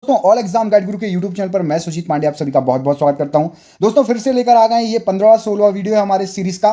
दोस्तों all exam guide गुरु के YouTube channel पर मैं सुजीत पांडे आप सभी का बहुत बहुत स्वागत करता हूं। दोस्तों फिर से लेकर आ गए ये 15वां-16वां वीडियो है हमारे सीरीज का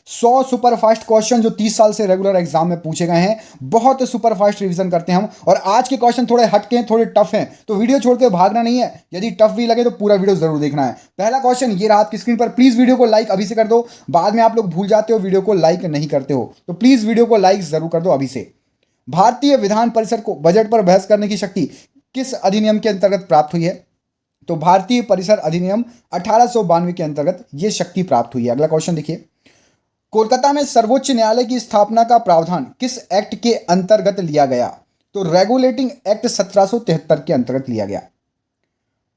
100 सुपर फास्ट क्वेश्चन जो 30 साल से रेगुलर एग्जाम में पूछे गए हैं। बहुत सुपर फास्ट रिवीजन करते हैं हम और आज के क्वेश्चन थोड़े हटके हैं, थोड़े टफ हैं, तो वीडियो छोड़ के भागना नहीं है। यदि टफ भी लगे तो पूरा वीडियो जरूर देखना है। पहला क्वेश्चन ये रहा आपकी स्क्रीन पर, प्लीज वीडियो को लाइक अभी से कर दो, बाद में आप लोग भूल जाते हो वीडियो को लाइक नहीं करते हो, तो प्लीज वीडियो को लाइक जरूर कर दो अभी से। भारतीय विधान परिषद को बजट पर बहस करने की शक्ति किस अधिनियम के अंतर्गत प्राप्त हुई है? तो भारतीय परिषद अधिनियम 1892 के अंतर्गत यह शक्ति प्राप्त हुई है। अगला क्वेश्चन देखिए, कोलकाता में सर्वोच्च न्यायालय की स्थापना का प्रावधान किस एक्ट के अंतर्गत लिया गया? तो रेगुलेटिंग एक्ट 1773 के अंतर्गत लिया गया।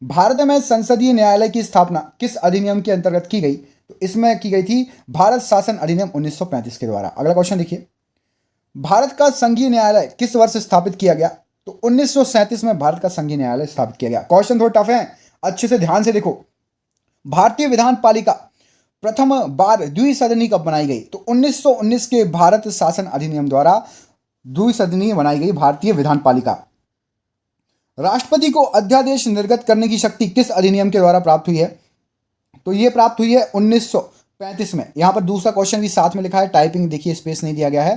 भारत में संसदीय न्यायालय की स्थापना किस अधिनियम के अंतर्गत की गई? तो इसमें की गई थी भारत शासन अधिनियम 1935 के द्वारा। अगला क्वेश्चन देखिए, भारत का संघीय न्यायालय किस वर्ष स्थापित किया गया? तो 1937 में भारत का संघीय न्यायालय स्थापित किया गया। क्वेश्चन थोड़ा टफ है, अच्छे से ध्यान से देखो। भारतीय विधान पालिका प्रथम बार द्विसदनी कब बनाई गई? तो 1919 के भारत शासन अधिनियम द्वारा द्विसदनी बनाई गई भारतीय विधान पालिका। राष्ट्रपति को अध्यादेश निर्गत करने की शक्ति किस अधिनियम के द्वारा प्राप्त हुई है? तो यह प्राप्त हुई है 1935 में। यहां पर दूसरा क्वेश्चन भी साथ में लिखा है, टाइपिंग देखिए स्पेस नहीं दिया गया है।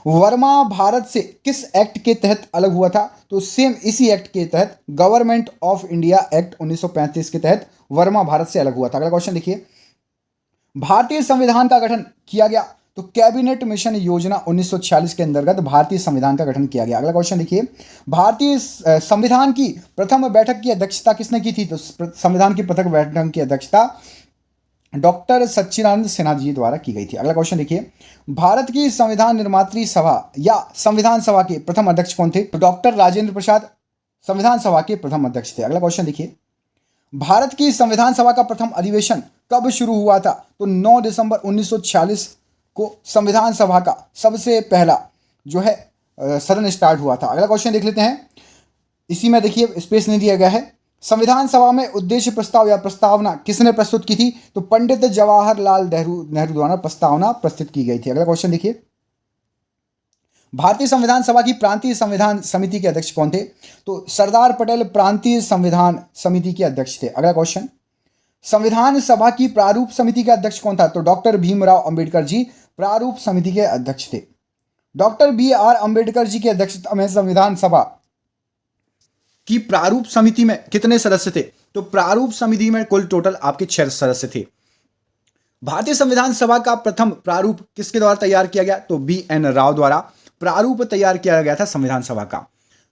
वर्मा भारत से किस एक्ट के तहत अलग हुआ था? तो सेम इसी एक्ट के तहत, गवर्नमेंट ऑफ इंडिया एक्ट 1935 के तहत वर्मा भारत से अलग हुआ था। अगला क्वेश्चन देखिए, भारतीय संविधान का गठन किया गया? तो कैबिनेट मिशन योजना 1946 के अंतर्गत भारतीय संविधान का गठन किया गया। अगला क्वेश्चन देखिए, भारतीय संविधान की प्रथम बैठक की अध्यक्षता किसने की थी? तो संविधान की प्रथम बैठक की अध्यक्षता डॉक्टर सच्चिदानंद सिन्हा जी द्वारा की गई थी। अगला क्वेश्चन देखिए, भारत की संविधान निर्मात्री सभा या संविधान सभा के प्रथम अध्यक्ष कौन थे? तो डॉक्टर राजेंद्र प्रसाद संविधान सभा के प्रथम अध्यक्ष थे। अगला क्वेश्चन देखिए, भारत की संविधान सभा का प्रथम अधिवेशन कब शुरू हुआ था? तो 9 दिसंबर 1946 को संविधान सभा का सबसे पहला जो है सदन स्टार्ट हुआ था। अगला क्वेश्चन देख लेते हैं, इसी में देखिए स्पेस नहीं दिया गया है। संविधान सभा में उद्देश्य प्रस्ताव या प्रस्तावना किसने प्रस्तुत की थी? तो पंडित जवाहरलाल नेहरू द्वारा प्रस्तावना प्रस्तुत की गई थी। अगला क्वेश्चन देखिए, भारतीय संविधान सभा की प्रांतीय संविधान समिति के अध्यक्ष कौन थे? तो सरदार पटेल प्रांतीय संविधान समिति के अध्यक्ष थे। अगला क्वेश्चन, संविधान सभा की प्रारूप समिति का अध्यक्ष कौन था? तो डॉक्टर भीमराव अंबेडकर जी प्रारूप समिति के अध्यक्ष थे। डॉक्टर BR अंबेडकर जी की अध्यक्षता में संविधान सभा की प्रारूप समिति में कितने सदस्य थे? तो प्रारूप समिति में कुल टोटल आपके 6 सदस्य थे। भारतीय संविधान सभा का प्रथम प्रारूप किसके द्वारा तैयार किया गया? तो BN राव द्वारा प्रारूप तैयार किया गया था संविधान सभा का।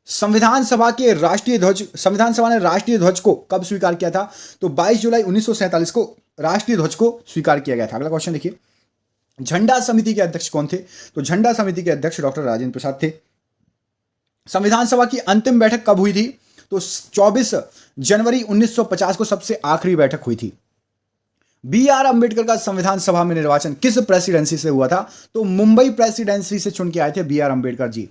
संविधान सभा के राष्ट्रीय ध्वज, संविधान सभा ने राष्ट्रीय ध्वज को कब स्वीकार किया था? तो 22 जुलाई 1947 को राष्ट्रीय ध्वज को स्वीकार किया गया था। अगला क्वेश्चन देखिए, झंडा समिति के अध्यक्ष कौन थे? तो झंडा समिति के अध्यक्ष डॉक्टर राजेंद्र प्रसाद थे। संविधान सभा की अंतिम बैठक कब हुई थी? तो 24 जनवरी 1950 को सबसे आखिरी बैठक हुई थी। BR अंबेडकर का संविधान सभा में निर्वाचन किस प्रेसिडेंसी से हुआ था? तो मुंबई प्रेसिडेंसी से चुन के आए थे BR अंबेडकर जी।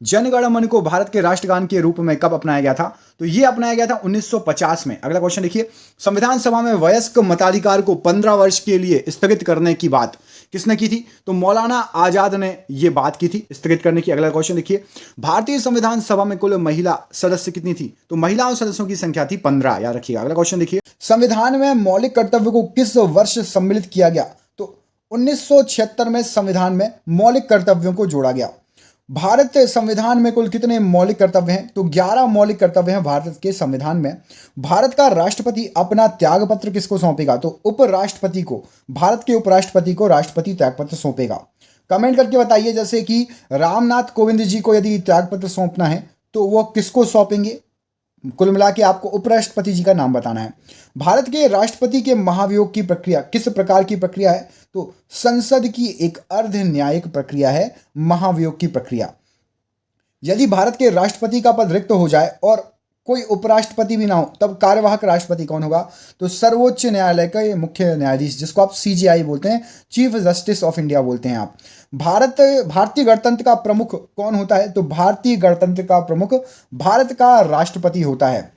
जनगण मन को भारत के राष्ट्रगान के रूप में कब अपनाया गया था? तो यह अपनाया गया था 1950 में। अगला क्वेश्चन देखिए, संविधान सभा में वयस्क मताधिकार को 15 वर्ष के लिए स्थगित करने की बात किसने की थी? तो मौलाना आजाद ने यह बात की थी स्थगित करने की। अगला क्वेश्चन देखिए, भारतीय संविधान सभा में कुल महिला सदस्य कितनी थी? तो महिलाओं सदस्यों की संख्या थी 15, याद रखिएगा। अगला क्वेश्चन देखिए, संविधान में मौलिक कर्तव्य को किस वर्ष सम्मिलित किया गया? तो 1976 में संविधान में मौलिक कर्तव्यों को जोड़ा गया। भारत संविधान में कुल कितने मौलिक कर्तव्य हैं? तो 11 मौलिक कर्तव्य हैं भारत के संविधान में। भारत का राष्ट्रपति अपना त्याग पत्र किसको सौंपेगा? तो उपराष्ट्रपति को, भारत के उपराष्ट्रपति को राष्ट्रपति त्याग पत्र सौंपेगा। कमेंट करके बताइए, जैसे कि रामनाथ कोविंद जी को यदि त्याग पत्र सौंपना है तो वो किसको सौंपेंगे? कुल मिला के आपको उपराष्ट्रपति जी का नाम बताना है। भारत के राष्ट्रपति के महाभियोग की प्रक्रिया किस प्रकार की प्रक्रिया है? तो संसद की एक अर्ध न्यायिक प्रक्रिया है महाभियोग की प्रक्रिया। यदि भारत के राष्ट्रपति का पद रिक्त हो जाए और कोई उपराष्ट्रपति भी ना हो, तब कार्यवाहक राष्ट्रपति कौन होगा? तो सर्वोच्च न्यायालय का ये मुख्य न्यायाधीश, जिसको आप CJI बोलते हैं, चीफ जस्टिस ऑफ इंडिया बोलते हैं आप। भारतीय गणतंत्र का प्रमुख कौन होता है? तो भारतीय गणतंत्र का प्रमुख भारत का राष्ट्रपति होता है।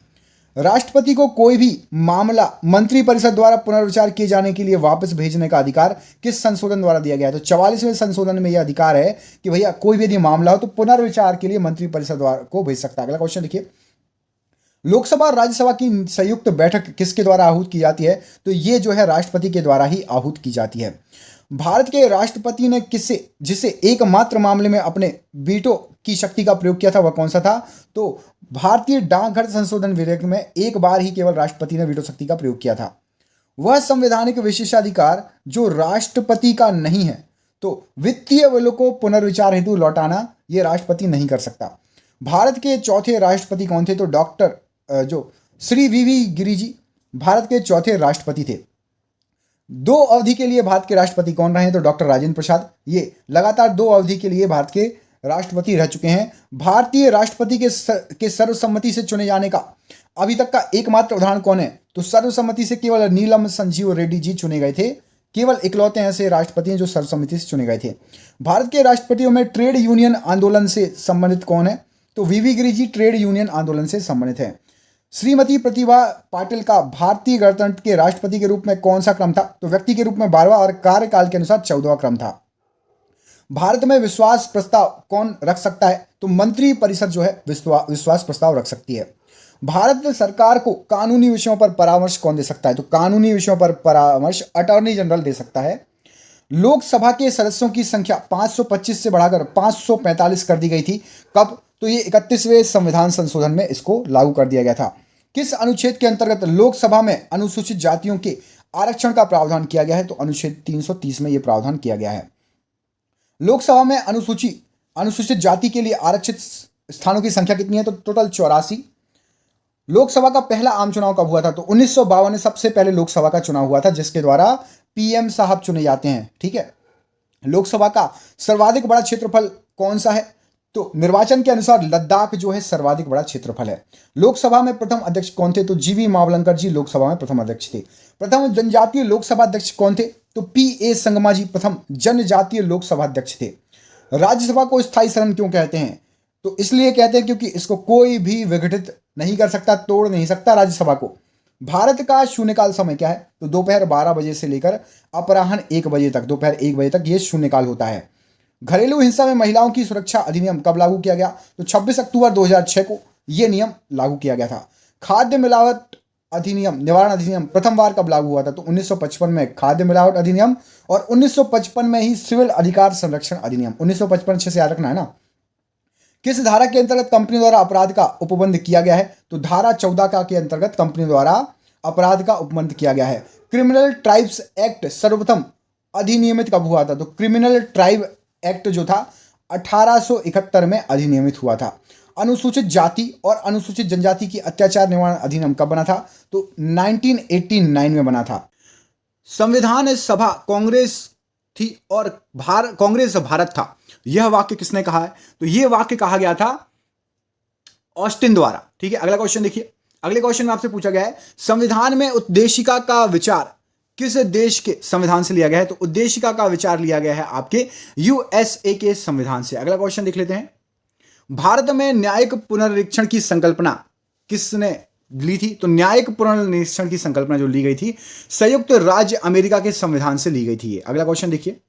राष्ट्रपति को कोई भी मामला मंत्रिपरिषद द्वारा पुनर्विचार किए जाने के लिए वापस भेजने का अधिकार किस संशोधन द्वारा दिया गया है? तो 44वें संशोधन में यह अधिकार है कि भैया कोई भी यदि मामला हो तो पुनर्विचार के लिए मंत्रिपरिषद द्वारा को भेज सकता है। अगला क्वेश्चन देखिए, लोकसभा और राज्यसभा की संयुक्त बैठक किसके द्वारा आहूत की जाती है? तो ये जो है राष्ट्रपति के द्वारा ही आहूत की जाती है। भारत के राष्ट्रपति ने जिसे एकमात्र मामले में अपने वीटो की शक्ति का प्रयोग किया था, वह कौन सा था? तो भारतीय डाकघर संशोधन विधेयक में एक बार ही केवल राष्ट्रपति ने वीटो शक्ति का प्रयोग किया था। वह संवैधानिक विशेषाधिकार जो राष्ट्रपति का नहीं है, तो वित्तीय बिलों को पुनर्विचार हेतु लौटाना ये राष्ट्रपति नहीं कर सकता। भारत के चौथे राष्ट्रपति कौन थे? तो डॉक्टर जो श्री वीवी गिरि जी भारत के चौथे राष्ट्रपति थे। 2 अवधि के लिए भारत के राष्ट्रपति कौन रहे हैं? तो डॉक्टर राजेंद्र प्रसाद। ये लगातार 2 अवधि के लिए भारत के राष्ट्रपति रह चुके हैं। भारतीय राष्ट्रपति के सर्वसम्मति से चुने जाने का अभी तक का एकमात्र उदाहरण कौन है? तो सर्वसम्मति से केवल नीलम संजीव रेड्डी जी चुने गए थे। केवल इकलौते ऐसे राष्ट्रपति हैं जो सर्वसम्मति से चुने गए थे। भारत के राष्ट्रपतियों में ट्रेड यूनियन आंदोलन से संबंधित कौन है? तो वीवी गिरि जी ट्रेड यूनियन आंदोलन से संबंधित है। श्रीमती प्रतिभा पाटिल का भारतीय गणतंत्र के राष्ट्रपति के रूप में कौन सा क्रम था? तो व्यक्ति के रूप में 12वां और कार्यकाल के अनुसार 14वां क्रम था। भारत में विश्वास प्रस्ताव कौन रख सकता है? तो मंत्री परिषद जो है विश्वास प्रस्ताव रख सकती है। भारत सरकार को कानूनी विषयों पर परामर्श कौन दे सकता है? तो कानूनी विषयों पर परामर्श अटॉर्नी जनरल दे सकता है। लोकसभा के सदस्यों की संख्या 525 से बढ़ाकर 545 कर दी गई थी। कब? तो ये 31वें संविधान संशोधन में इसको लागू कर दिया गया था। किस अनुच्छेद के अंतर्गत लोकसभा में अनुसूचित जातियों के आरक्षण का प्रावधान किया गया है? तो अनुच्छेद 330 में यह प्रावधान किया गया है। लोकसभा में अनुसूचित जाति के लिए आरक्षित स्थानों की संख्या कितनी है? तो टोटल 84। लोकसभा का पहला आम चुनाव कब हुआ था? तो 1952 में सबसे पहले लोकसभा का चुनाव हुआ था, जिसके द्वारा पीएम साहब चुने जाते हैं। ठीक है। लोकसभा का सर्वाधिक बड़ा क्षेत्रफल कौन सा है? तो निर्वाचन के अनुसार लद्दाख जो है सर्वाधिक बड़ा क्षेत्रफल है। लोकसभा में प्रथम अध्यक्ष कौन थे? तो जीवी मावलंकर जी लोकसभा में प्रथम अध्यक्ष थे। प्रथम जनजातीय लोकसभा अध्यक्ष कौन थे? तो पीए संगमा जी प्रथम जनजातीय लोकसभा अध्यक्ष थे। राज्यसभा को स्थायी सदन क्यों कहते हैं? तो इसलिए कहते हैं क्योंकि इसको कोई भी विघटित नहीं कर सकता, तोड़ नहीं सकता राज्यसभा को। भारत का शून्यकाल समय क्या है? तो दोपहर 12 बजे से लेकर अपराह्न 1 बजे तक, दोपहर 1 बजे तक ये शून्यकाल होता है। घरेलू हिंसा में महिलाओं की सुरक्षा अधिनियम कब लागू किया गया? तो 26 अक्टूबर 2006 को यह नियम लागू किया गया था। खाद्य मिलावट अधिनियम निवारण अधिनियम प्रथम बार कब लागू हुआ था? तो 1955 में खाद्य मिलावट अधिनियम और 1955 में ही सिविल अधिकार संरक्षण अधिनियम। 1955 अच्छे से याद रखना है ना। किस धारा के अंतर्गत कंपनी द्वारा अपराध का उपबंध किया गया है? तो धारा 14 का के अंतर्गत कंपनी द्वारा अपराध का उपबंध किया गया है। क्रिमिनल ट्राइब्स एक्ट सर्वप्रथम अधिनियमित कब हुआ था? तो क्रिमिनल ट्राइब एक्ट जो था 1871 में अधिनियमित हुआ था। अनुसूचित जाति और अनुसूचित जनजाति की अत्याचार निवारण अधिनियम कब बना था? तो 1989 में बना था। संविधान सभा कांग्रेस थी और कांग्रेस भारत था, यह वाक्य किसने कहा है? तो यह वाक्य कहा गया था ऑस्टिन द्वारा। ठीक है। अगला क्वेश्चन देखिए। अगले क्वेश्चन में आपसे पूछा गया है संविधान में उद्देशिका का विचार किस देश के संविधान से लिया गया है? तो उद्देशिका का विचार लिया गया है आपके यूएसए के संविधान से। अगला क्वेश्चन देख लेते हैं। भारत में न्यायिक पुनर्निरीक्षण की संकल्पना किसने ली थी? तो न्यायिक पुनर्निरीक्षण की संकल्पना जो ली गई थी संयुक्त राज्य अमेरिका के संविधान से ली गई थी। अगला क्वेश्चन देखिए।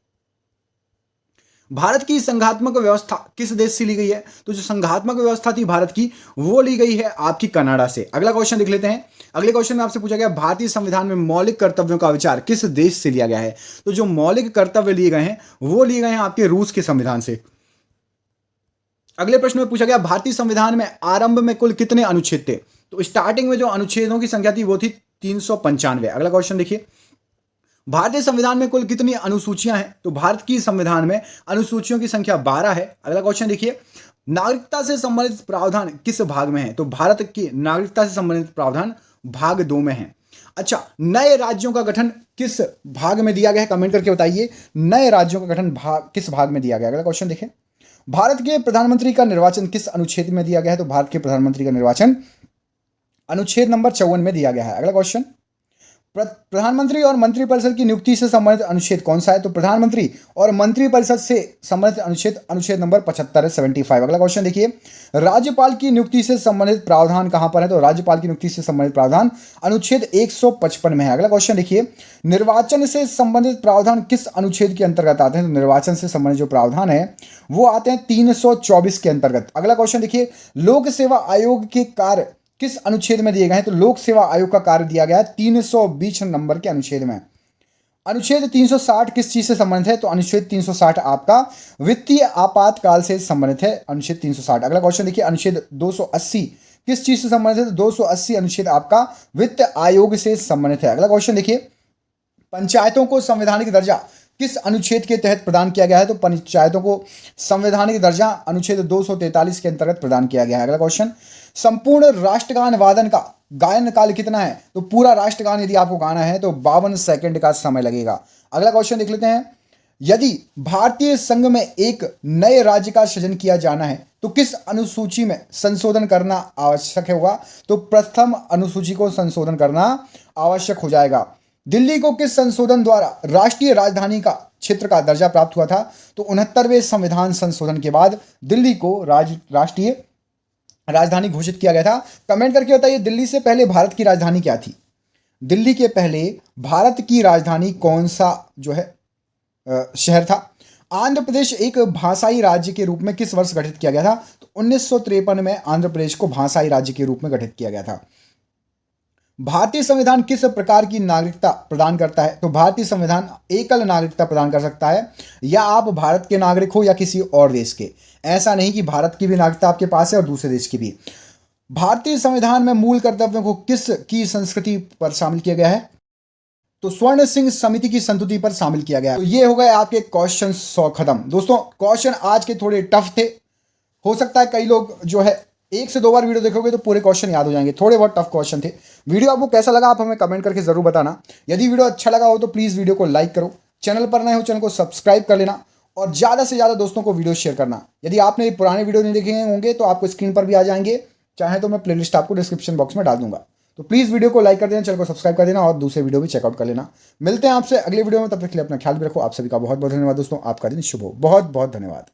भारत की संघात्मक व्यवस्था किस देश से ली गई है? तो जो संघात्मक व्यवस्था थी भारत की वो ली गई है आपकी कनाडा से। अगला क्वेश्चन देख लेते हैं। अगले क्वेश्चन में आपसे पूछा गया भारतीय संविधान में मौलिक कर्तव्यों का विचार किस देश से लिया गया है? तो जो मौलिक कर्तव्य लिए गए हैं वो लिए गए हैं आपके रूस के संविधान से। अगले प्रश्न में पूछा गया भारतीय संविधान में आरंभ में कुल कितने अनुच्छेद थे? तो स्टार्टिंग में जो अनुच्छेदों की संख्या थी वो थी 395। अगला क्वेश्चन देखिए। भारतीय संविधान में कुल कितनी अनुसूचियां हैं? तो भारत की संविधान में अनुसूचियों की संख्या 12 है। अगला क्वेश्चन देखिए। नागरिकता से संबंधित प्रावधान किस भाग में है? तो भारत की नागरिकता से संबंधित प्रावधान भाग 2 में है। अच्छा, नए राज्यों का गठन किस भाग में दिया गया है? कमेंट करके बताइए नए राज्यों का गठन किस भाग में दिया गया? अगला क्वेश्चन देखिए। भारत के प्रधानमंत्री का निर्वाचन किस अनुच्छेद में दिया गया है? तो भारत के प्रधानमंत्री का निर्वाचन अनुच्छेद नंबर 54 में दिया गया है। अगला क्वेश्चन। प्रधानमंत्री और मंत्रिपरिषद की नियुक्ति से संबंधित अनुच्छेद कौन सा है? तो प्रधानमंत्री और मंत्रिपरिषद से संबंधित अनुच्छेद नंबर 75 है, 75। अगला क्वेश्चन देखिए। राज्यपाल की नियुक्ति से संबंधित प्रावधान कहां पर है? तो राज्यपाल की नियुक्ति से संबंधित प्रावधान अनुच्छेद 155 में है। अगला क्वेश्चन देखिए। निर्वाचन से संबंधित प्रावधान किस अनुच्छेद के अंतर्गत आते हैं? तो निर्वाचन से संबंधित जो प्रावधान है वो आते हैं 324 के अंतर्गत। अगला क्वेश्चन देखिए। लोक सेवा आयोग के कार्य किस अनुच्छेद में दिए गए हैं? तो लोक सेवा आयोग का कार्य दिया गया है 320 नंबर के अनुच्छेद में। अनुच्छेद 360 किस चीज से संबंधित है? तो अनुच्छेद 360 आपका वित्तीय आपातकाल से संबंधित है, अनुच्छेद 360। अगला क्वेश्चन देखिए, अनुच्छेद 280 किस चीज से संबंधित है? तो 280 अनुच्छेद आपका वित्त आयोग से संबंधित है। अगला क्वेश्चन देखिए, पंचायतों को संवैधानिक दर्जा किस अनुच्छेद के तहत प्रदान किया गया है? तो पंचायतों को संवैधानिक दर्जा अनुच्छेद 243 के अंतर्गत प्रदान किया गया है। अगला क्वेश्चन, संपूर्ण राष्ट्रगान वादन का गायन काल कितना है? तो पूरा राष्ट्रगान यदि आपको गाना है तो 52 सेकंड का समय लगेगा। अगला क्वेश्चन देख लेते हैं, यदि भारतीय संघ में एक नए राज्य का सृजन किया जाना है तो किस अनुसूची में संशोधन करना आवश्यक होगा? तो प्रथम अनुसूची को संशोधन करना आवश्यक हो जाएगा। दिल्ली को किस संशोधन द्वारा राष्ट्रीय राजधानी का क्षेत्र का दर्जा प्राप्त हुआ था? तो 69वें संविधान संशोधन के बाद दिल्ली को राष्ट्रीय राजधानी घोषित किया गया था। कमेंट करके बताइए, दिल्ली से पहले भारत की राजधानी क्या थी? दिल्ली के पहले भारत की राजधानी कौन सा जो है शहर था? आंध्र प्रदेश एक भाषाई राज्य के रूप में किस वर्ष गठित किया गया था? तो 1953 में आंध्र प्रदेश को भाषाई राज्य के रूप में गठित किया गया था। भारतीय संविधान किस प्रकार की नागरिकता प्रदान करता है? तो भारतीय संविधान एकल नागरिकता प्रदान कर सकता है, या आप भारत के नागरिक हो या किसी और देश के। ऐसा नहीं कि भारत की भी नागरिकता आपके पास है और दूसरे देश की भी। भारतीय संविधान में मूल कर्तव्यों को किस की संस्कृति पर शामिल किया गया है? तो स्वर्ण सिंह समिति की संस्तुति पर शामिल किया गया है। तो ये हो गए आपके क्वेश्चन 100 खत्म। दोस्तों, क्वेश्चन आज के थोड़े टफ थे, हो सकता है कई लोग जो है 1 से 2 बार वीडियो देखोगे तो पूरे क्वेश्चन याद हो जाएंगे, थोड़े बहुत टफ क्वेश्चन थे। वीडियो आपको कैसा लगा आप हमें कमेंट करके जरूर बताना। यदि वीडियो अच्छा लगा हो तो प्लीज़ वीडियो को लाइक करो, चैनल पर नए हो चैनल को सब्सक्राइब कर लेना और ज़्यादा से ज़्यादा दोस्तों को वीडियो शेयर करना। यदि आपने पुराने वीडियो नहीं देखे होंगे तो आपको स्क्रीन पर भी आ जाएंगे, चाहे तो मैं प्लेलिस्ट आपको डिस्क्रिप्शन बॉक्स में डाल दूंगा। तो प्लीज़ वीडियो को लाइक कर देना, चैनल को सब्सक्राइब कर देना और दूसरे वीडियो भी चेकआउट कर लेना। मिलते हैं आपसे अगले वीडियो में, तब तक के लिए अपना ख्याल भी रखो। आप सभी का बहुत बहुत धन्यवाद दोस्तों, आपका दिन शुभ हो। बहुत बहुत धन्यवाद।